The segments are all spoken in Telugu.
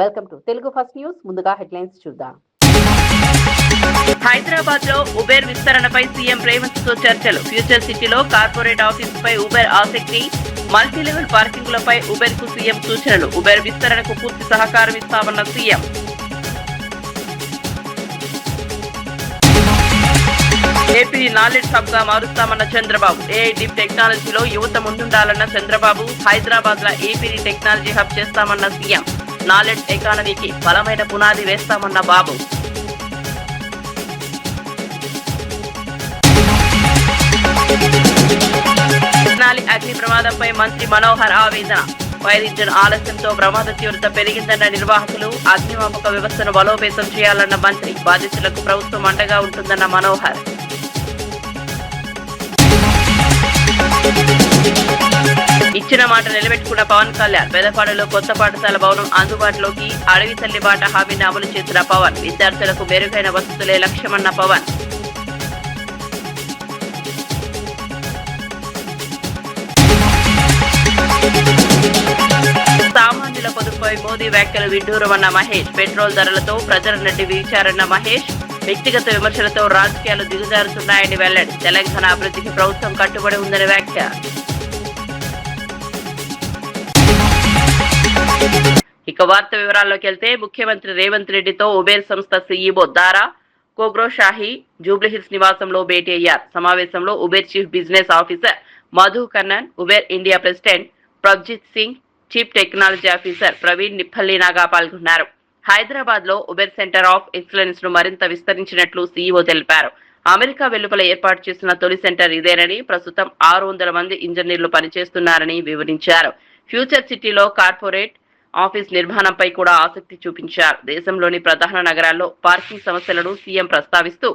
Welcome to Telugu first news. ముందుగా హెడ్లైన్స్ చూద్దాం. హైదరాబాద్ లో ఉబేర్ విస్తరణపై సీఎం రేవంత్ తో చర్చలు. ఫ్యూచర్ సిటీలో కార్పొరేట్ ఆఫీస్ పై ఉబేర్ ఆసక్తి. మల్టీలెవెల్ పార్కింగ్లపై ఉబేర్ కు సీఎం సూచనలు. ఉబేర్ విస్తరణకు పూర్తి సహకారం ఇస్తామన్న సీఎం. ఏపీని నాలెడ్జ్ హబ్ గా మారుస్తామన్న చంద్రబాబు. ఏఐ డీప్ టెక్నాలజీలో యువత ముందుండాలన్న చంద్రబాబు. హైదరాబాద్ లో ఏపీని టెక్నాలజీ హబ్ చేస్తామన్న సీఎం. నాలెడ్జ్ ఎకానమీకి బలమైన పునాది వేస్తామన్న బాబు. తెనాలి అగ్ని ప్రమాదంపై మంత్రి మనోహర్ ఆవేదన. ఫైర్ ఇంజిన్ ఆలస్యంతో ప్రమాద తీవ్రత పెరిగిందన్న నిర్వాహకులు. అగ్నిమాపక వ్యవస్థను బలోపేతం చేయాలన్న మంత్రి. బాధితులకు ప్రభుత్వం అండగా ఉంటుందన్న మనోహర్. ఇచ్చిన మాట నిలబెట్టుకున్న పవన్ కళ్యాణ్. పెదపాడులో కొత్త పాఠశాల భవనం అందుబాటులోకి. అడవి తల్లి బాట హామీని అమలు చేసిన పవన్. విద్యార్థులకు మెరుగైన వసతులే లక్ష్యమన్న పవన్. సామాన్యుల పొదుపుపై మోదీ వ్యాఖ్యలు విడ్డూరమన్న మహేష్. పెట్రోల్ ధరలతో ప్రజల నుండి విచారన్న మహేష్. వ్యక్తిగత విమర్శలతో రాజకీయాలు దిగజారుతున్నాయని వెల్లడి. తెలంగాణ అభివృద్ధికి ప్రభుత్వం కట్టుబడి ఉందని వ్యాఖ్య. ఇక వార్త వివరాల్లోకి వెళ్తే, ముఖ్యమంత్రి రేవంత్ రెడ్డితో ఉబేర్ సంస్థ సీఈఓ దారా కోగ్రోషాహి జూబ్లీహిల్స్ నివాసంలో భేటీ అయ్యారు. సమావేశంలో Uber chief business officer Madhu Kannan, Uber India president Prabhjit Singh, chief technology officer Praveen నిప్పల్లినాగా పాల్గొన్నారు. హైదరాబాద్ లో ఉబేర్ సెంటర్ ఆఫ్ ఎక్సలెన్స్ ను మరింత విస్తరించినట్లు సీఈఓ తెలిపారు. అమెరికా వెలుపల ఏర్పాటు చేసిన తొలి సెంటర్ ఇదేనని, ప్రస్తుతం 600 మంది ఇంజనీర్లు పనిచేస్తున్నారని వివరించారు. ఫ్యూచర్ సిటీలో కార్పొరేట్ ఆఫీస్ నిర్మాణంపై కూడా ఆసక్తి చూపించారు. దేశంలోని ప్రధాన నగరాల్లో పార్కింగ్ సమస్యలను సీఎం ప్రస్తావిస్తూ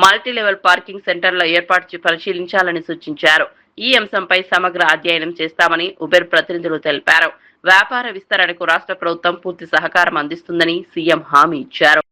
మల్టీలెవెల్ పార్కింగ్ సెంటర్ల ఏర్పాటు పరిశీలించాలని సూచించారు. ఈ అంశంపై సమగ్ర అధ్యయనం చేస్తామని ఉబేర్ ప్రతినిధులు తెలిపారు. వ్యాపార విస్తరణకు రాష్ట్ర ప్రభుత్వం పూర్తి సహకారం అందిస్తుందని సీఎం హామీ ఇచ్చారు.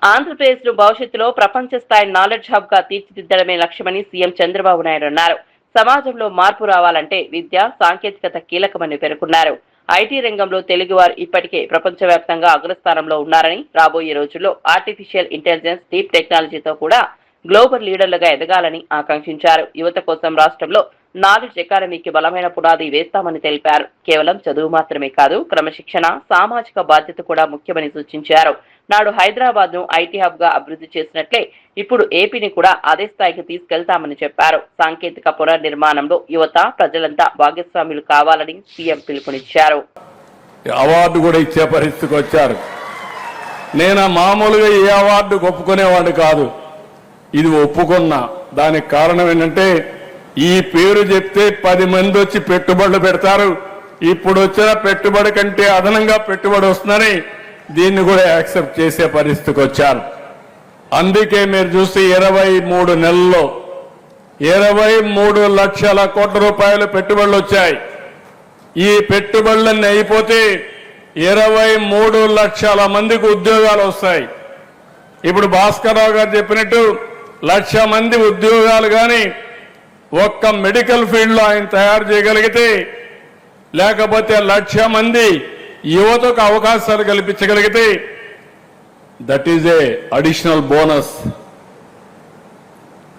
ఆంధ్రప్రదేశ్ ను భవిష్యత్తులో ప్రపంచ స్థాయి నాలెడ్జ్ హబ్ గా తీర్చిదిద్దడమే లక్ష్యమని సీఎం చంద్రబాబు నాయుడు అన్నారు. సమాజంలో మార్పు రావాలంటే విద్య, సాంకేతికత కీలకమని పేర్కొన్నారు. ఐటీ రంగంలో తెలుగువారు ఇప్పటికే ప్రపంచవ్యాప్తంగా అగ్రస్థానంలో ఉన్నారని, రాబోయే రోజుల్లో ఆర్టిఫిషియల్ ఇంటెలిజెన్స్, డీప్ టెక్నాలజీతో కూడా గ్లోబల్ లీడర్లుగా ఎదగాలని ఆకాంక్షించారు. యువత కోసం రాష్ట్రంలో నాలెడ్జ్ ఎకానమీకి బలమైన పునాది వేస్తామని తెలిపారు. కేవలం చదువు మాత్రమే కాదు, క్రమశిక్షణ, సామాజిక బాధ్యత కూడా ముఖ్యమని సూచించారు. నాడు హైదరాబాద్ ను ఐటీ హబ్ గా అభివృద్ధి చేసినట్లే ఇప్పుడు ఏపీని కూడా అదే స్థాయికి తీసుకెళ్తామని చెప్పారు. సాంకేతిక పునర్నిర్మాణంలో యువత, ప్రజలంతా భాగస్వాములు కావాలని సీఎం పిలుపునిచ్చారు. అవార్డు కూడా ఇచ్చే పరిస్థితికి వచ్చారు. నేను మామూలుగా ఏ అవార్డు ఒప్పుకునేవాడు కాదు, ఇది ఒప్పుకున్నా. దానికి కారణం ఏంటంటే, ఈ పేరు చెప్తే 10 మంది వచ్చి పెట్టుబడులు పెడతారు. ఇప్పుడు వచ్చిన పెట్టుబడి కంటే అదనంగా పెట్టుబడి వస్తుందని దీన్ని కూడా యాక్సెప్ట్ చేసే పరిస్థితికి వచ్చారు. అందుకే మీరు చూస్తే 23 నెలల్లో 23 లక్షల కోట్ల రూపాయలు పెట్టుబడులు వచ్చాయి. ఈ పెట్టుబడులన్నీ అయిపోతే 23 లక్షల మందికి ఉద్యోగాలు వస్తాయి. ఇప్పుడు భాస్కర్ రావు గారు చెప్పినట్టు 1,00,000 మంది ఉద్యోగాలు కానీ ఒక్క మెడికల్ ఫీల్డ్ లో ఆయన తయారు చేయగలిగితే, లేకపోతే 1,00,000 మంది యువతకు అవకాశాలు కల్పించగలిగితే, that is a additional bonus.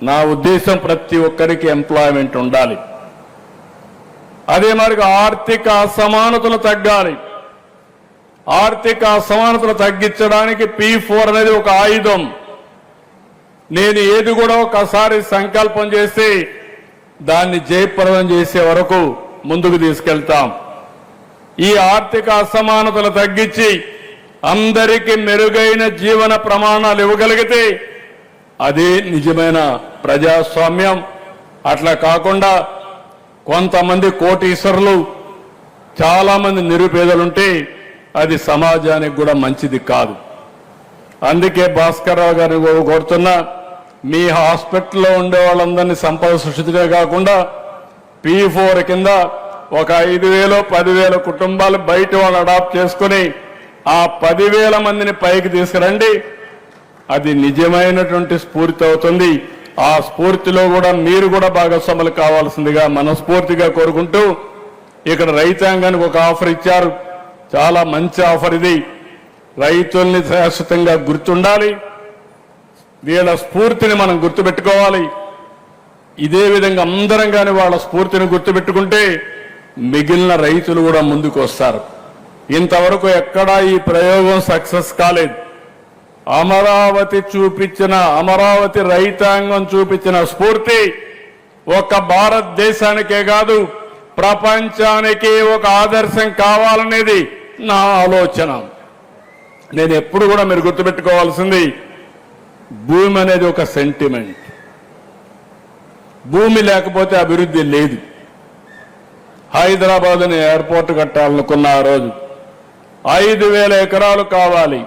నా ఉద్దేశం ప్రతి ఒక్కరికి ఎంప్లాయ్మెంట్ ఉండాలి. అదే మరి ఆర్థిక అసమానతలు తగ్గాలి. ఆర్థిక అసమానతలు తగ్గించడానికి P4 అనేది ఒక ఆయుధం. నేను ఏది కూడా ఒకసారి సంకల్పం చేసి దాన్ని జయప్రదం చేసే వరకు ముందుకు తీసుకెళ్తాం. ఈ ఆర్థిక అసమానతలు తగ్గించి అందరికీ మెరుగైన జీవన ప్రమాణాలు ఇవ్వగలిగితే అదే నిజమైన ప్రజాస్వామ్యం. అట్లా కాకుండా కొంతమంది కోటీశ్వరులు చాలామంది నిరుపేదలుంటే అది సమాజానికి కూడా మంచిది కాదు. అందుకే భాస్కర్రావు గారిని కోరుతున్నా, మీ హాస్పిటల్లో ఉండే వాళ్ళందరినీ సంపద సృష్టిగా కాకుండా P4 కింద ఒక 5,000 10,000 కుటుంబాలు బయట వాళ్ళు అడాప్ట్ చేసుకుని ఆ 10,000 మందిని పైకి తీసుకురండి. అది నిజమైనటువంటి స్ఫూర్తి అవుతుంది. ఆ స్ఫూర్తిలో కూడా మీరు కూడా భాగస్వాములు కావాల్సిందిగా మనస్ఫూర్తిగా కోరుకుంటూ, ఇక్కడ రైతాంగానికి ఒక ఆఫర్ ఇచ్చారు. చాలా మంచి ఆఫర్ ఇది. రైతుల్ని శాశ్వతంగా గుర్తుండాలి, వీళ్ళ స్ఫూర్తిని మనం గుర్తుపెట్టుకోవాలి. ఇదే విధంగా అందరం కానీ వాళ్ళ స్ఫూర్తిని గుర్తుపెట్టుకుంటే మిగిలిన రైతులు కూడా ముందుకు వస్తారు. ఇంతవరకు ఎక్కడా ఈ ప్రయోగం సక్సెస్ కాలేదు. అమరావతి రైతాంగం చూపించిన స్ఫూర్తి ఒక భారతదేశానికే కాదు ప్రపంచానికి ఒక ఆదర్శం కావాలనేది నా ఆలోచన. నేను ఎప్పుడు కూడా మీరు గుర్తుపెట్టుకోవాల్సింది, భూమి అనేది ఒక సెంటిమెంట్. భూమి లేకపోతే అభివృద్ధి లేదు. హైదరాబాద్ని ఎయిర్పోర్ట్ కట్టాలనుకున్న ఆ రోజు 5,000 ఎకరాలు కావాలి.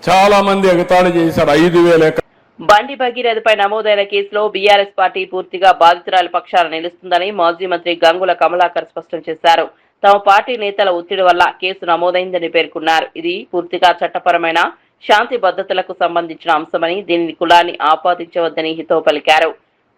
చాలా మంది ఎగతాళి చేశారు. 5,000 ఎకరాలు. బండి భగీరథపై నమోదైన కేసులో బీఆర్ఎస్ పార్టీ పూర్తిగా బాధితురాలి పక్షాన నిలుస్తుందని మాజీ మంత్రి గంగుల కమలాకర్ స్పష్టం చేశారు. తమ పార్టీ నేతల ఒత్తిడి వల్ల కేసు నమోదైందని పేర్కొన్నారు. ఇది పూర్తిగా చట్టపరమైన శాంతి భద్రతలకు సంబంధించిన అంశమని, దీనిని కులాన్ని ఆపాదించవద్దని హితవు పలికారు.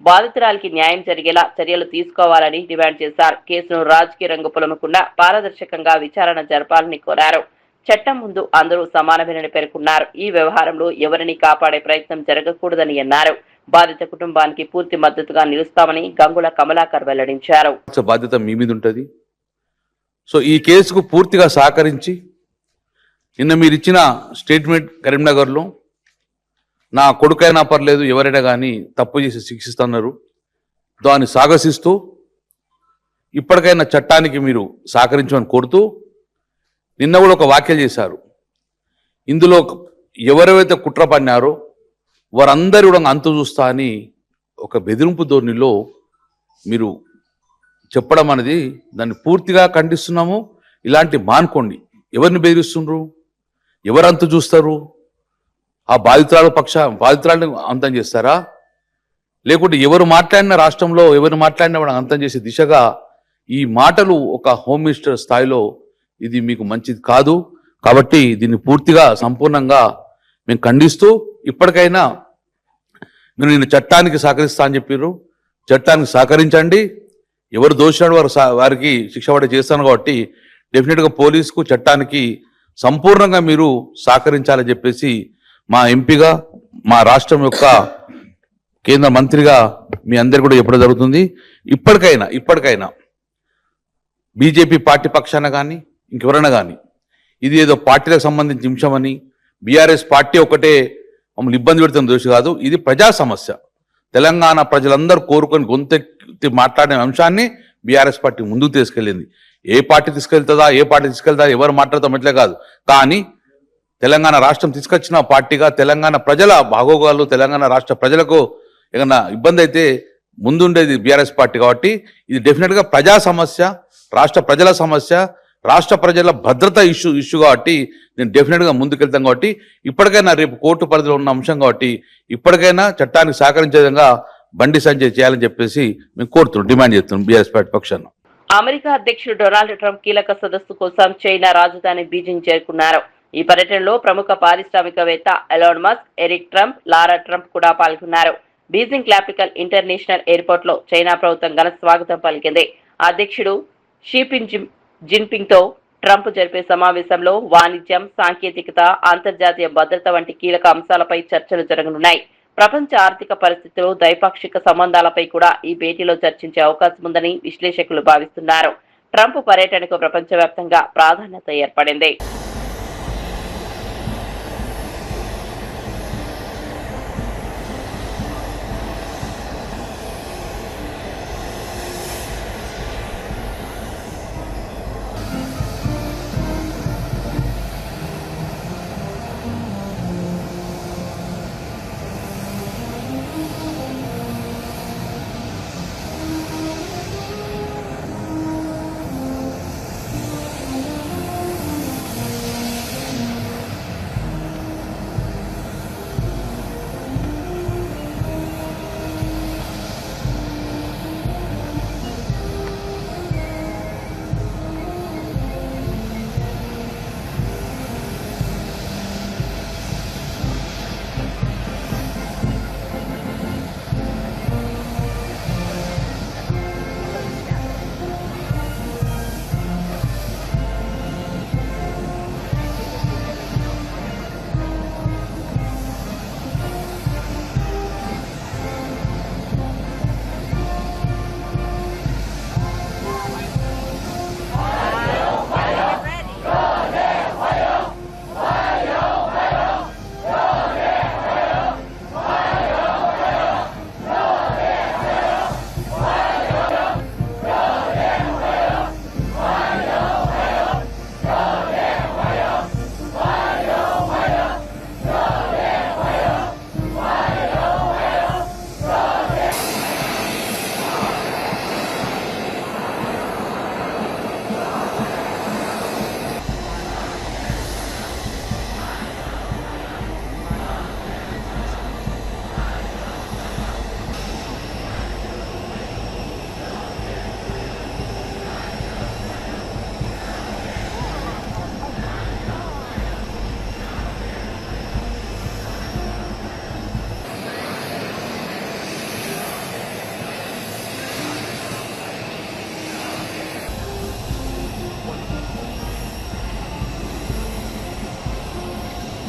బాధితురాలికి న్యాయం జరిగేలా చర్యలు తీసుకోవాలని డిమాండ్ చేశారు. కేసును రాజకీయ రంగు పొలమకుండా పారదర్శకంగా విచారణ జరపాలని కోరారు. చట్టం ముందు అందరూ సమానమేనని పేర్కొన్నారు. ఈ వ్యవహారంలో ఎవరిని కాపాడే ప్రయత్నం జరగకూడదని అన్నారు. బాధిత కుటుంబానికి పూర్తి మద్దతుగా నిలుస్తామని గంగుల కమలాకర్ వెల్లడించారు. బాధ్యత మీ మీద ఉంటుంది. సో ఈ కేసుకు పూర్తిగా సహకరించి నిన్న మీరు ఇచ్చిన స్టేట్మెంట్ కరీంనగర్లో నా కొడుకైనా పర్లేదు ఎవరైనా కానీ తప్పు చేసి శిక్షిస్తున్నారు, దాన్ని సాగసిస్తూ ఇప్పటికైనా చట్టానికి మీరు సహకరించమని కోరుతూ నిన్న కూడా ఒక వ్యాఖ్యలు చేశారు. ఇందులో ఎవరైతే కుట్ర పన్నారో వారందరూ కూడా అంతు చూస్తా అని ఒక బెదిరింపు ధోరణిలో మీరు చెప్పడం అనేది దాన్ని పూర్తిగా ఖండిస్తున్నాము. ఇలాంటి మానుకోండి. ఎవరిని బెదిరిస్తుండ్రు, ఎవరంతు చూస్తారు? ఆ బాధితురాలను అంతం చేస్తారా? లేకుంటే ఎవరు మాట్లాడిన రాష్ట్రంలో ఎవరు మాట్లాడినా కూడా అంతం చేసే దిశగా ఈ మాటలు ఒక హోమ్ మినిస్టర్ స్థాయిలో ఇది మీకు మంచిది కాదు. కాబట్టి దీన్ని పూర్తిగా సంపూర్ణంగా మేము ఖండిస్తూ ఇప్పటికైనా మీరు నేను చట్టానికి సహకరిస్తా అని చెప్పారు. చట్టానికి సహకరించండి. ఎవరు దోషినాడు వారికి శిక్ష పడే చేస్తాను. కాబట్టి డెఫినెట్గా పోలీసుకు చట్టానికి సంపూర్ణంగా మీరు సహకరించాలని చెప్పేసి మా ఎంపీగా మా రాష్ట్రం యొక్క కేంద్ర మంత్రిగా మీ అందరు కూడా చెప్పడం జరుగుతుంది. ఇప్పటికైనా బీజేపీ పార్టీ పక్షాన కానీ ఇంకెవరైనా కానీ ఇది ఏదో పార్టీలకు సంబంధించిన అంశమని బీఆర్ఎస్ పార్టీ ఒకటే మమ్మల్ని ఇబ్బంది పెడుతున్న దోషి కాదు. ఇది ప్రజా సమస్య. తెలంగాణ ప్రజలందరూ కోరుకొని గొంతెత్తి మాట్లాడిన అంశాన్ని బీఆర్ఎస్ పార్టీ ముందుకు తీసుకెళ్ళింది. ఏ పార్టీ తీసుకెళ్తుందా ఎవరు మాట్లాడతాం ఎట్లే కాదు. కానీ తెలంగాణ రాష్ట్రం తీసుకొచ్చిన పార్టీగా తెలంగాణ ప్రజల బాగోగాలు, తెలంగాణ రాష్ట్ర ప్రజలకు ఏదైనా ఇబ్బంది అయితే ముందుండేది బీఆర్ఎస్ పార్టీ. కాబట్టి ఇది డెఫినెట్గా ప్రజా సమస్య, రాష్ట్ర ప్రజల సమస్య, రాష్ట్ర ప్రజల భద్రత ఇష్యూ కాబట్టి నేను డెఫినెట్గా ముందుకెళ్తాను. కాబట్టి ఇప్పటికైనా రేపు కోర్టు పరిధిలో ఉన్న అంశం కాబట్టి ఇప్పటికైనా చట్టానికి సహకరించే విధంగా బండి సంజయ్ చేయాలని చెప్పేసి మేము కోరుతున్నాం, డిమాండ్ చేస్తున్నాం బీఆర్ఎస్ పార్టీ పక్షాన. అమెరికా అధ్యక్షుడు డొనాల్డ్ ట్రంప్ కీలక సదస్సు కోసం చైనా రాజధాని బీజింగ్ చేరుకున్నారు. ఈ పర్యటనలో ప్రముఖ పారిశ్రామికవేత్త ఎలాన్ మస్క్, ఎరిక్ ట్రంప్, లారా ట్రంప్ కూడా పాల్గొన్నారు. బీజింగ్ క్యాపిటల్ ఇంటర్నేషనల్ ఎయిర్పోర్ట్ లో చైనా ప్రభుత్వం ఘన స్వాగతం పలికింది. అధ్యక్షుడు జిన్పింగ్ తో ట్రంప్ జరిపే సమావేశంలో వాణిజ్యం, సాంకేతికత, అంతర్జాతీయ భద్రత వంటి కీలక అంశాలపై చర్చలు జరగనున్నాయి. ప్రపంచ ఆర్థిక పరిస్థితులు, ద్వైపాక్షిక సంబంధాలపై కూడా ఈ భేటీలో చర్చించే అవకాశం ఉందని విశ్లేషకులు భావిస్తున్నారు. ట్రంప్ పర్యటనకు ప్రపంచవ్యాప్తంగా ప్రాధాన్యత ఏర్పడింది.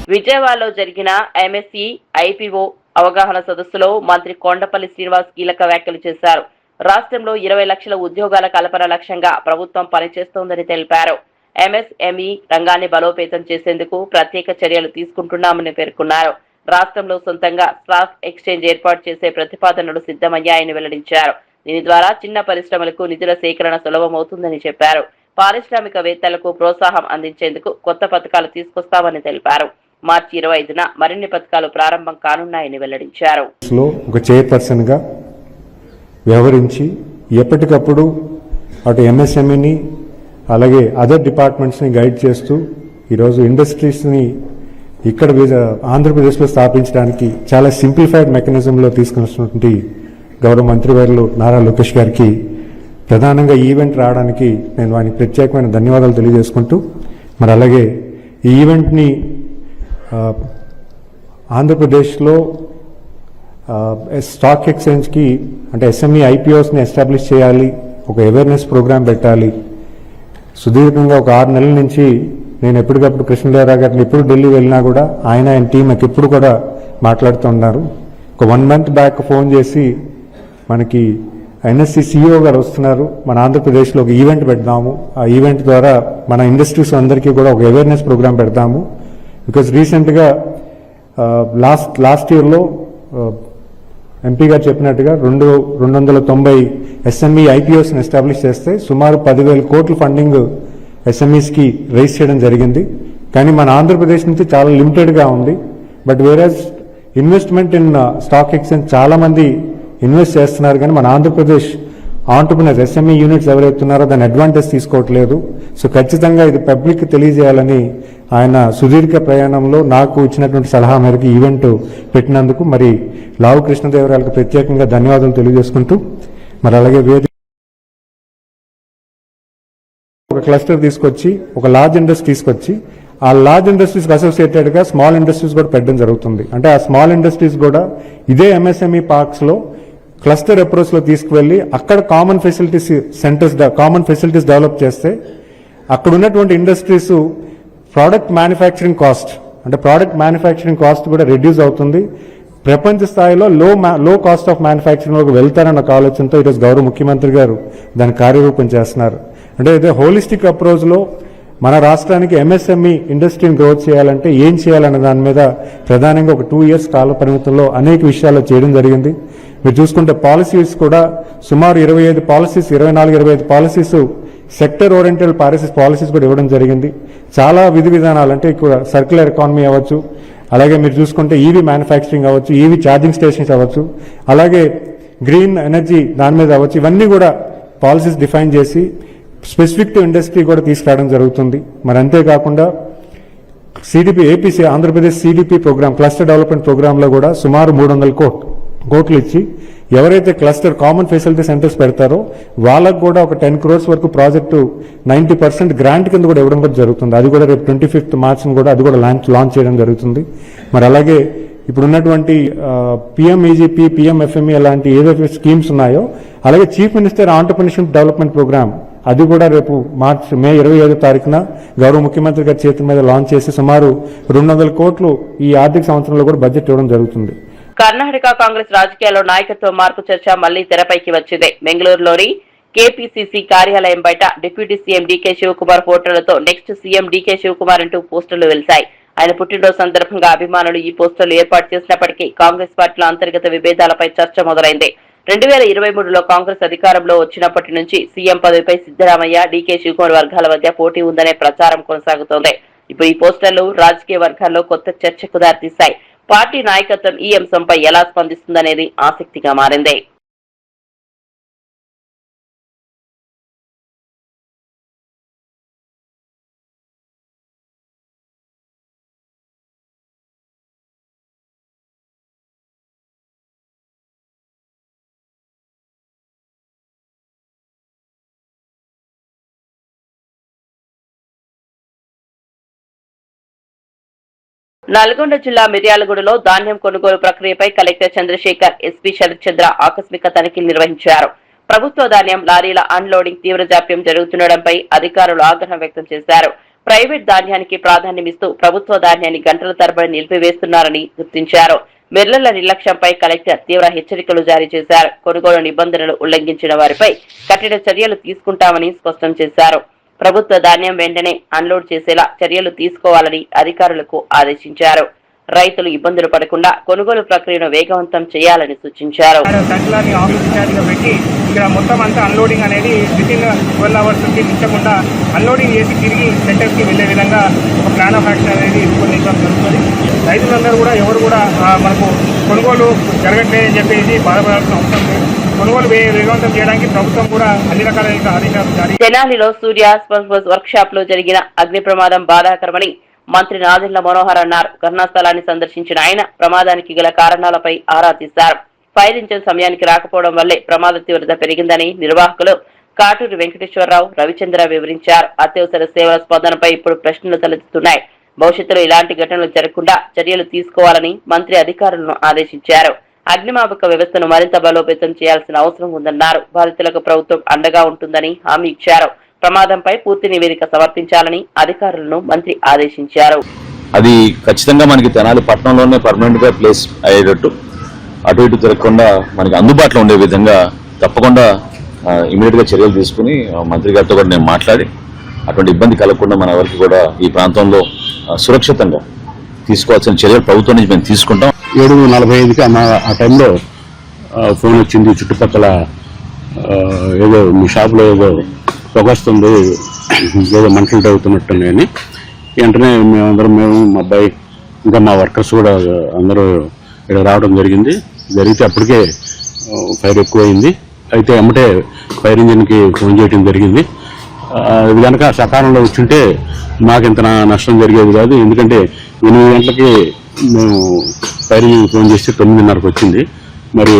విజయవాడలో జరిగిన ఎంఎస్ఈ ఐపీఓ అవగాహన సదస్సులో మంత్రి కొండపల్లి శ్రీనివాస్ కీలక వ్యాఖ్యలు చేశారు. రాష్ట్రంలో 20 లక్షల ఉద్యోగాల కల్పన లక్ష్యంగా ప్రభుత్వం పనిచేస్తోందని తెలిపారు. ఎంఎస్ఎంఈ రంగాన్ని బలోపేతం చేసేందుకు ప్రత్యేక చర్యలు తీసుకుంటున్నామని పేర్కొన్నారు. రాష్ట్రంలో సొంతంగా స్టాక్ ఎక్స్చేంజ్ ఏర్పాటు చేసే ప్రతిపాదనలు సిద్ధమయ్యాయని వెల్లడించారు. దీని ద్వారా చిన్న పరిశ్రమలకు నిధుల సేకరణ సులభమవుతుందని చెప్పారు. పారిశ్రామికవేత్తలకు ప్రోత్సాహం అందించేందుకు కొత్త పథకాలు తీసుకొస్తామని తెలిపారు. మార్చి 25న మరిన్ని పథకాలు ప్రారంభం కానున్నాయని వెల్లడించారు. ఒక చైర్పర్సన్ గా వ్యవహరించి ఎప్పటికప్పుడు అటు ఎంఎస్ఎంఈని అలాగే అదర్ డిపార్ట్మెంట్స్ ని గైడ్ చేస్తూ ఈరోజు ఇండస్ట్రీస్ ని ఇక్కడ ఆంధ్రప్రదేశ్లో స్థాపించడానికి చాలా సింప్లిఫైడ్ మెకానిజంలో తీసుకున్నటువంటి గౌరవ మంత్రివర్యులు నారా లోకేష్ గారికి ప్రధానంగా ఈవెంట్ రావడానికి నేను వారికి ప్రత్యేకమైన ధన్యవాదాలు తెలియజేసుకుంటూ మరి అలాగే ఈ ఈవెంట్ని ఆంధ్రప్రదేశ్లో స్టాక్ ఎక్స్చేంజ్కి అంటే ఎస్ఎంఈ ఐపీఓస్ని ఎస్టాబ్లిష్ చేయాలి, ఒక అవేర్నెస్ ప్రోగ్రామ్ పెట్టాలి. సుదీర్ఘంగా ఒక 6 నెలల నుంచి నేను ఎప్పటికప్పుడు కృష్ణదేవరావు గారిని ఎప్పుడు ఢిల్లీ వెళ్ళినా కూడా ఆయన టీం నాకు ఎప్పుడు కూడా మాట్లాడుతున్నారు. ఒక 1 మంత్ బ్యాక్ ఫోన్ చేసి మనకి ఎన్ఎస్సి సిఇఓ గారు వస్తున్నారు, మన ఆంధ్రప్రదేశ్లో ఒక ఈవెంట్ పెడదాము, ఆ ఈవెంట్ ద్వారా మన ఇండస్ట్రీస్ అందరికీ కూడా ఒక అవేర్నెస్ ప్రోగ్రామ్ పెడతాము. బికాజ్ రీసెంట్గా లాస్ట్ ఇయర్లో ఎంపీ గారు చెప్పినట్టుగా 290 ఎస్ఎంఈ ఐపీఓస్ని ఎస్టాబ్లిష్ చేస్తే సుమారు 10,000 కోట్ల ఫండింగ్ ఎస్ఎంఈస్కి రైజ్ చేయడం జరిగింది. కానీ మన ఆంధ్రప్రదేశ్ నుంచి చాలా లిమిటెడ్గా ఉంది. But whereas investment in stock exchange చాలా మంది ఇన్వెస్ట్ చేస్తున్నారు, కానీ మన ఆంధ్రప్రదేశ్ ఆంటర్ప్రినర్స్ ఎస్ఎంఈ యూనిట్స్ ఎవరైతే ఉన్నారో దాని అడ్వాంటేజ్ తీసుకోవట్లేదు. సో ఖచ్చితంగా ఇది పబ్లిక్ తెలియజేయాలని ఆయన సుదీర్ఘ ప్రయాణంలో నాకు ఇచ్చినటువంటి సలహా మేరకు ఈవెంట్ పెట్టినందుకు మరి లావు కృష్ణదేవరాయలకు ప్రత్యేకంగా ధన్యవాదాలు తెలియజేసుకుంటూ మరి అలాగే ఒక క్లస్టర్ తీసుకొచ్చి ఒక లార్జ్ ఇండస్ట్రీ తీసుకొచ్చి ఆ లార్జ్ ఇండస్ట్రీస్ అసోసియేటెడ్ గా స్మాల్ ఇండస్ట్రీస్ కూడా పెట్టడం జరుగుతుంది. అంటే ఆ స్మాల్ ఇండస్ట్రీస్ కూడా ఇదే ఎంఎస్ఎంఈ పార్క్స్ లో క్లస్టర్ అప్రోచ్ లో తీసుకువెళ్లి అక్కడ కామన్ ఫెసిలిటీస్ డెవలప్ చేస్తే అక్కడ ఉన్నటువంటి ఇండస్ట్రీస్ ప్రోడక్ట్ మ్యానుఫ్యాక్చరింగ్ కాస్ట్ కూడా రెడ్యూస్ అవుతుంది. ప్రపంచ స్థాయిలో లో కాస్ట్ ఆఫ్ మ్యానుఫ్యాక్చరింగ్ వెళ్తారన్న ఒక ఆలోచనతో ఈరోజు గౌరవ ముఖ్యమంత్రి గారు దాన్ని కార్యరూపం చేస్తున్నారు. అంటే ఇదే హోలిస్టిక్ అప్రోచ్ లో మన రాష్ట్రానికి ఎంఎస్ఎంఈ ఇండస్ట్రీని గ్రోత్ చేయాలంటే ఏం చేయాలన్న దాని మీద ప్రధానంగా ఒక 2 years కాల పరిమితుల్లో అనేక విషయాలు చేయడం జరిగింది. మీరు చూసుకుంటే పాలసీస్ కూడా సుమారు 24 పాలసీస్ సెక్టర్ ఓరియంటెడ్ పాలసీస్ కూడా ఇవ్వడం జరిగింది. చాలా విధి విధానాలు అంటే ఇక్కడ సర్క్యులర్ ఎకానమీ అవ్వచ్చు, అలాగే మీరు చూసుకుంటే ఈవీ మ్యానుఫ్యాక్చరింగ్ అవ్వచ్చు, ఈవీ ఛార్జింగ్ స్టేషన్స్ అవ్వచ్చు, అలాగే గ్రీన్ ఎనర్జీ దాని మీద అవ్వచ్చు, ఇవన్నీ కూడా పాలసీస్ డిఫైన్ చేసి స్పెసిఫిక్ టు ఇండస్ట్రీ కూడా తీసుకురావడం జరుగుతుంది. మరి అంతేకాకుండా Andhra Pradesh CDP programme cluster development programme లో కూడా సుమారు 300 కోట్లు ఇచ్చి ఎవరైతే క్లస్టర్ కామన్ ఫెసిలిటీ సెంటర్స్ పెడతారో వాళ్ళకు కూడా ఒక 10 crores వరకు ప్రాజెక్టు 90% గ్రాంట్ కింద కూడా ఇవ్వడం కూడా జరుగుతుంది. అది కూడా రేపు 25th March కూడా అది కూడా లాంచ్ చేయడం జరుగుతుంది. మరి అలాగే ఇప్పుడు ఉన్నటువంటి పిఎంఈజీపీ, పిఎంఎఫ్ఎంఈ అలాంటి ఏదైతే స్కీమ్స్ ఉన్నాయో అలాగే chief minister entrepreneurship development programme అది కూడా రేపు మే 25వ తారీఖున గౌరవ ముఖ్యమంత్రి గారి చేతుల మీద లాంచ్ చేసి సుమారు 200 కోట్లు ఈ ఆర్థిక సంవత్సరంలో కూడా బడ్జెట్ ఇవ్వడం జరుగుతుంది. కర్ణాటక కాంగ్రెస్ రాజకీయాల్లో నాయకత్వ మార్పు చర్చ మళ్లీ తెరపైకి వచ్చింది. బెంగళూరులోని కేపీసీసీ కార్యాలయం బయట డిప్యూటీ సీఎం డీకే శివకుమార్ ఫోటోలతో నెక్స్ట్ సీఎం డీకే శివకుమార్ అంటూ పోస్టర్లు వెలిశాయి. ఆయన పుట్టినరోజు సందర్భంగా అభిమానులు ఈ పోస్టర్లు ఏర్పాటు చేసినప్పటికీ కాంగ్రెస్ పార్టీలో అంతర్గత విభేదాలపై చర్చ మొదలైంది. 2023లో కాంగ్రెస్ అధికారంలో వచ్చినప్పటి నుంచి సీఎం పదవిపై సిద్దరామయ్య, డీకే శివకుమార్ వర్గాల మధ్య పోటీ ఉందనే ప్రచారం కొనసాగుతోంది. ఇప్పుడు ఈ పోస్టర్లు రాజకీయ వర్గాల్లో కొత్త చర్చకు దారితీశాయి. పార్టీ నాయకత్వం ఈ అంశంపై ఎలా స్పందిస్తుందనేది ఆసక్తిగా మారింది. నల్గొండ జిల్లా మిర్యాలగూడలో ధాన్యం కొనుగోలు ప్రక్రియపై కలెక్టర్ చంద్రశేఖర్, ఎస్పీ శరత్ చంద్ర ఆకస్మిక తనిఖీలు నిర్వహించారు. ప్రభుత్వ ధాన్యం లారీల అన్లోడింగ్ తీవ్ర జాప్యం జరుగుతుండటంపై అధికారులు ఆగ్రహం వ్యక్తం చేశారు. ప్రైవేట్ ధాన్యానికి ప్రాధాన్యమిస్తూ ప్రభుత్వ ధాన్యాన్ని గంటల తరబడి నిలిపివేస్తున్నారని గుర్తించారు. మిల్లర్ల నిర్లక్ష్యంపై కలెక్టర్ తీవ్ర హెచ్చరికలు జారీ చేశారు. కొనుగోలు నిబంధనలు ఉల్లంఘించిన వారిపై కఠిన చర్యలు తీసుకుంటామని స్పష్టం చేశారు. ప్రభుత్వ ధాన్యం వెంటనే అన్లోడ్ చేసేలా చర్యలు తీసుకోవాలని అధికారులకు ఆదేశించారు. రైతులు ఇబ్బందులు పడకుండా కొనుగోలు ప్రక్రియను వేగవంతం చేయాలని సూచించారు. ఇక్కడ మొత్తం అంతా అన్లోడింగ్ అనేది వితిన్ 12 అవర్స్ మించకుండా అన్లోడింగ్ చేసి తిరిగి సెంటర్కి వెళ్లే విధంగా ఒక ప్లాన్ ఆఫ్ యాక్షన్ అనేది రూపొందించడం జరుగుతుంది. రైతులందరూ కూడా ఎవరు కూడా మనకు కొనుగోలు జరగట్లేదని చెప్పేసి బాధపడాల్సిన అవసరం లేదు. కొనుగోలు వేగవంతం చేయడానికి ప్రభుత్వం కూడా అన్ని రకాలైన ఆదేశాలు జారీ. తెనాలిలో సూర్య వర్క్ షాప్ లో జరిగిన అగ్ని ప్రమాదం బాధాకరమని మంత్రి నాదెండ్ల మనోహర్ అన్నారు. ఘటనా స్థలాన్ని సందర్శించిన ఆయన ప్రమాదానికి గల కారణాలపై ఆరా తీశారు. ఫైర్ ఇంజిన్ సమయానికి రాకపోవడం వల్లే ప్రమాద తీవ్రత పెరిగిందని నిర్వాహకులు కాటూరి వెంకటేశ్వరరావు, రవిచంద్ర వివరించారు. అత్యవసర సేవల స్పందనపై ఇప్పుడు ప్రశ్నలు తలెత్తుతున్నాయి. భవిష్యత్తులో ఇలాంటి ఘటనలు జరగకుండా చర్యలు తీసుకోవాలని మంత్రి అధికారులను ఆదేశించారు. అగ్నిమాపక వ్యవస్థను మరింత బలోపేతం చేయాల్సిన అవసరం ఉందన్నారు. బాధితులకు ప్రభుత్వం అండగా ఉంటుందని హామీ ఇచ్చారు. ప్రమాదంపై పూర్తి నివేదిక సమర్పించాలని అధికారులను మంత్రి ఆదేశించారు. అది ఖచ్చితంగా మనకి తెనాలి పట్టణంలోనే పర్మనెంట్ గా ప్లేస్ అయ్యేటట్టు అటు ఇటు తిరగకుండా మనకి అందుబాటులో ఉండే విధంగా తప్పకుండా ఇమీడియట్ గా చర్యలు తీసుకుని మంత్రి గారితో కూడా నేను మాట్లాడి అటువంటి ఇబ్బంది కలగకుండా మన వరకు కూడా ఈ ప్రాంతంలో సురక్షితంగా తీసుకోవాల్సిన చర్యలు ప్రభుత్వం నుంచి మేము తీసుకుంటాం. 7:45కి ఆ టైంలో ఫోన్ వచ్చింది, చుట్టుపక్కల ఏదో మీ షాప్లో ఏదో పొగొస్తుంది, ఏదో మంటలు తగ్గుతున్నట్టున్నాయని. వెంటనే మేము మా అబ్బాయి ఇంకా మా వర్కర్స్ కూడా అందరూ ఇక్కడ రావడం జరిగితే అప్పటికే ఫైర్ ఎక్కువైంది. అయితే ఎమ్మటే ఫైర్ ఇంజిన్కి ఫోన్ చేయడం జరిగింది. ఇది కనుక సకాలంలో వచ్చుంటే మాకు ఇంత నష్టం జరిగేది కాదు. ఎందుకంటే 8 గంటలకి మేము ఫైర్ ఇంజిన్ ఫోన్ చేస్తే 9:30కి వచ్చింది. మరి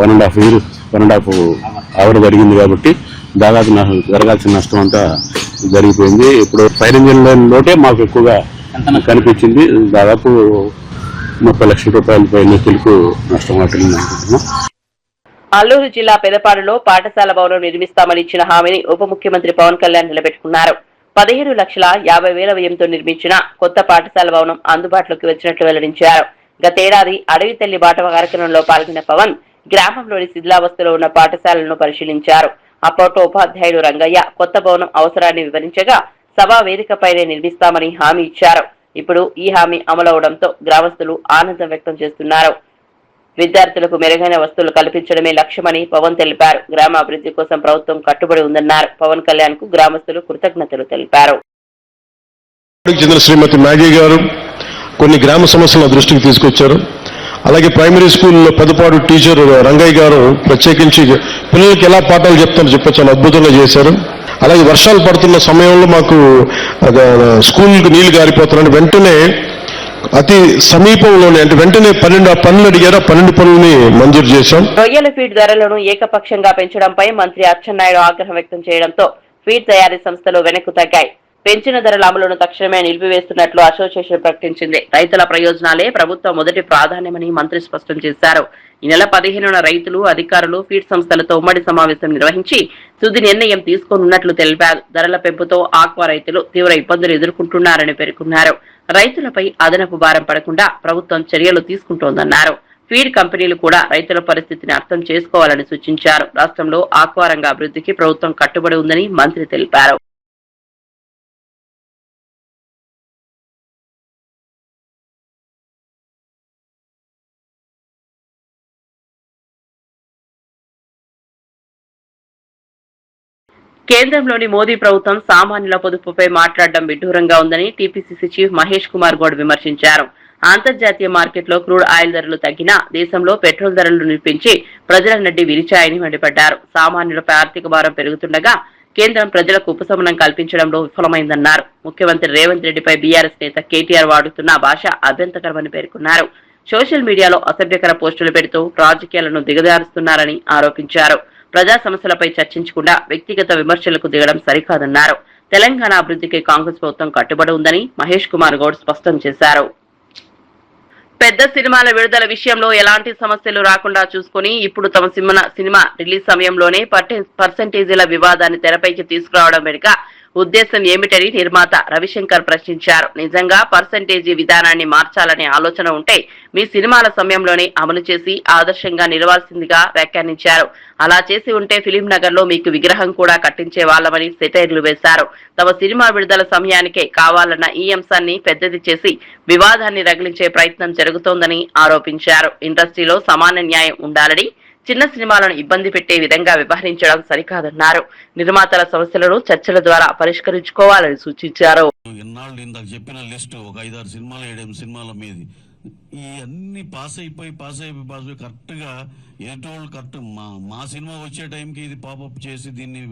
1.5 అవర్ జరిగింది కాబట్టి దాదాపు జరగాల్సిన నష్టం అంతా జరిగిపోయింది. ఇప్పుడు ఫైర్ ఇంజిన్లోనే మాకు ఎక్కువగా కనిపించింది. దాదాపు 30 లక్షల రూపాయల పైన తెలుగు నష్టం వాటిని అనుకుంటున్నాం. అల్లూరు జిల్లా పెదపాడులో పాఠశాల భవనం నిర్మిస్తామని ఇచ్చిన హామీని ఉప ముఖ్యమంత్రి పవన్ కళ్యాణ్ నిలబెట్టుకున్నారు. 15,50,000 వ్యయంతో నిర్మించిన కొత్త పాఠశాల భవనం అందుబాటులోకి వచ్చినట్లు వెల్లడించారు. గతేడాది అడవి తల్లి బాట కార్యక్రమంలో పాల్గొన్న పవన్ గ్రామంలోని శిథిలావస్థలో ఉన్న పాఠశాలను పరిశీలించారు. అప్పట్లో ఉపాధ్యాయుడు రంగయ్య కొత్త భవనం అవసరాన్ని వివరించగా సభా వేదికపైనే నిర్మిస్తామని హామీ ఇచ్చారు. ఇప్పుడు ఈ హామీ అమలవడంతో గ్రామస్తులు ఆనందం వ్యక్తం చేస్తున్నారు. విద్యార్థులకు మెరుగైన వస్తువులు కల్పించడమే లక్ష్యమని పవన్ తెలిపారు. గ్రామ అభివృద్ధి కోసం ప్రభుత్వం కట్టుబడి ఉందన్నారు. పవన్ కళ్యాణ్ కు గ్రామస్తులు కృతజ్ఞతలు తెలిపారు. శ్రీమతి మ్యాగీ గారు కొన్ని గ్రామ సమస్యల దృష్టికి తీసుకొచ్చారు. అలాగే ప్రైమరీ స్కూల్లో పెదపాడు టీచర్ రంగయ్య గారు ప్రత్యేకించి పిల్లలకి ఎలా పాఠాలు చెప్తారో చాలా అద్భుతంగా చేశారు. అలాగే వర్షాలు పడుతున్న సమయంలో మాకు స్కూల్కి నీళ్లు గారిపోతున్నారని వెంటనే అతి సమీపంలోనే అంటే వెంటనే 12 పనులు అడిగారు. 12 పనులని మంజూరు చేశాం. రొయ్యల ఫీడ్ ధరలను ఏకపక్షంగా పెంచడంపై మంత్రి అచ్చెన్నాయుడు ఆగ్రహం వ్యక్తం చేయడంతో ఫీడ్ తయారీ సంస్థలు వెనక్కు తగ్గాయి. పెంచిన ధరల అమలును తక్షణమే నిలిపివేస్తున్నట్లు అసోసియేషన్ ప్రకటించింది. రైతుల ప్రయోజనాలే ప్రభుత్వ మొదటి ప్రాధాన్యమని మంత్రి స్పష్టం చేశారు. ఈ నెల 15న రైతులు, అధికారులు ఫీడ్ సంస్థలతో ఉమ్మడి సమావేశం నిర్వహించి తుది నిర్ణయం తీసుకోనున్నట్లు తెలిపారు. ధరల పెంపుతో ఆక్వా రైతులు తీవ్ర ఇబ్బందులు ఎదుర్కొంటున్నారని పేర్కొన్నారు. రైతులపై అదనపు భారం పడకుండా ప్రభుత్వం చర్యలు తీసుకుంటోందన్నారు. ఫీడ్ కంపెనీలు కూడా రైతుల పరిస్థితిని అర్థం చేసుకోవాలని సూచించారు. రాష్ట్రంలో ఆక్వా రంగ అభివృద్ధికి ప్రభుత్వం కట్టుబడి ఉందని మంత్రి తెలిపారు. కేంద్రంలోని మోదీ ప్రభుత్వం సామాన్యుల పొదుపుపై మాట్లాడడం విడ్డూరంగా ఉందని టీపీసీసీ చీఫ్ మహేష్ కుమార్ గౌడ్ విమర్శించారు. అంతర్జాతీయ మార్కెట్లో క్రూడ్ ఆయిల్ ధరలు తగ్గినా దేశంలో పెట్రోల్ ధరలు నిలిపించి ప్రజల నడ్డి విరిచాయని మండిపడ్డారు. సామాన్యులపై ఆర్థిక భారం పెరుగుతుండగా కేంద్రం ప్రజలకు ఉపశమనం కల్పించడంలో విఫలమైందన్నారు. ముఖ్యమంత్రి రేవంత్ రెడ్డిపై బీఆర్ఎస్ నేత కేటీఆర్ వాడుతున్న భాష అభ్యంతరకరమని పేర్కొన్నారు. సోషల్ మీడియాలో అసభ్యకర పోస్టులు పెడుతూ రాజకీయాలను దిగజారుస్తున్నారని ఆరోపించారు. ప్రజా సమస్యలపై చర్చించకుండా వ్యక్తిగత విమర్శలకు దిగడం సరికాదన్నారు. తెలంగాణ అభివృద్ధికి కాంగ్రెస్ ప్రభుత్వం కట్టుబడి ఉందని మహేష్ కుమార్ గౌడ్ స్పష్టం చేశారు. పెద్ద సినిమాల విడుదల విషయంలో ఎలాంటి సమస్యలు రాకుండా చూసుకుని ఇప్పుడు తమ సినిమా రిలీజ్ సమయంలోనే పర్సెంటేజీల వివాదాన్ని తెరపైకి తీసుకురావడం వెనుక ఉద్దేశం ఏమిటని నిర్మాత రవిశంకర్ ప్రశ్నించారు. నిజంగా పర్సంటేజీ విధానాన్ని మార్చాలనే ఆలోచన ఉంటే మీ సినిమాల సమయంలోనే అమలు చేసి ఆదర్శంగా నిలవాల్సిందిగా వ్యాఖ్యానించారు. అలా చేసి ఉంటే ఫిలిం నగర్ లో మీకు విగ్రహం కూడా కట్టించే వాళ్ళమని సెటైర్లు వేశారు. తమ సినిమా విడుదల సమయానికే కావాలన్న ఈ అంశాన్ని పెద్దది చేసి వివాదాన్ని రగిలించే ప్రయత్నం జరుగుతోందని ఆరోపించారు. ఇండస్ట్రీలో సమాన న్యాయం ఉండాలని, చిన్న సినిమాలను ఇబ్బంది పెట్టే విధంగా వ్యవహరించడం సరికాదన్నారు. నిర్మాతల సమస్యలను చర్చల ద్వారా పరిష్కరించుకోవాలని సూచించారు. ఇన్నాళ్ళు ఇందాక చెప్పిన లిస్ట్ ఒక 5-6 సినిమాలు 7 సినిమాల మీది ఈ అన్ని పాస్ అయిపోయి కరెక్ట్ గా ఎటోళ్ళు కరెక్ట్ మా సినిమా వచ్చే టైంకి ఇది పాపప్ చేసి దీన్ని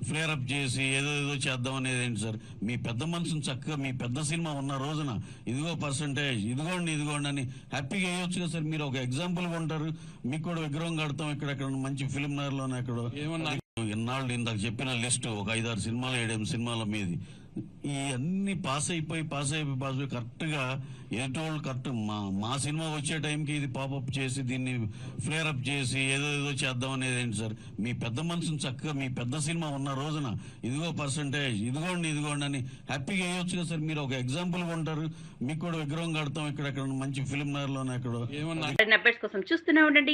ఫ్లేర్ అప్ చేసి ఏదో చేద్దాం అనేది ఏంటి సార్? మీ పెద్ద మనసును చక్కగా మీ పెద్ద సినిమా ఉన్న రోజున ఇదిగో పర్సంటేజ్ ఇదిగోండి అని హ్యాపీగా వేయొచ్చు కదా సార్. మీరు ఒక ఎగ్జాంపుల్ ఉంటారు, మీకు కూడా విగ్రహం కడతాం ఇక్కడ మంచి ఫిలిం నగర్లోనే ఎక్కడో. ఇన్నాళ్ళు ఇందాక చెప్పిన లిస్ట్ ఒక 5-6 సినిమాలు 7 సినిమాల మీది ఈ అన్ని పాస్ అయిపోయి కరెక్ట్ గా ఎటోళ్ళు కరెక్ట్ మా సినిమా వచ్చే టైంకి ఇది పాపప్ చేసి దీన్ని ఫ్లేర్ అప్ చేసి ఏదో చేద్దాం అనేది ఏంటి సార్? మీ పెద్ద మనసును చక్కగా మీ పెద్ద సినిమా ఉన్న రోజున ఇదిగో పర్సంటేజ్ ఇదిగోండి అని హ్యాపీగా వేయొచ్చు కదా సార్. మీరు ఒక ఎగ్జాంపుల్ ఉంటారు, మీకు కూడా విగ్రహం కడతాం ఇక్కడ మంచి ఫిలిం నగర్లోనే ఎక్కడో. అప్డేట్స్ కోసం చూస్తూనే ఉండండి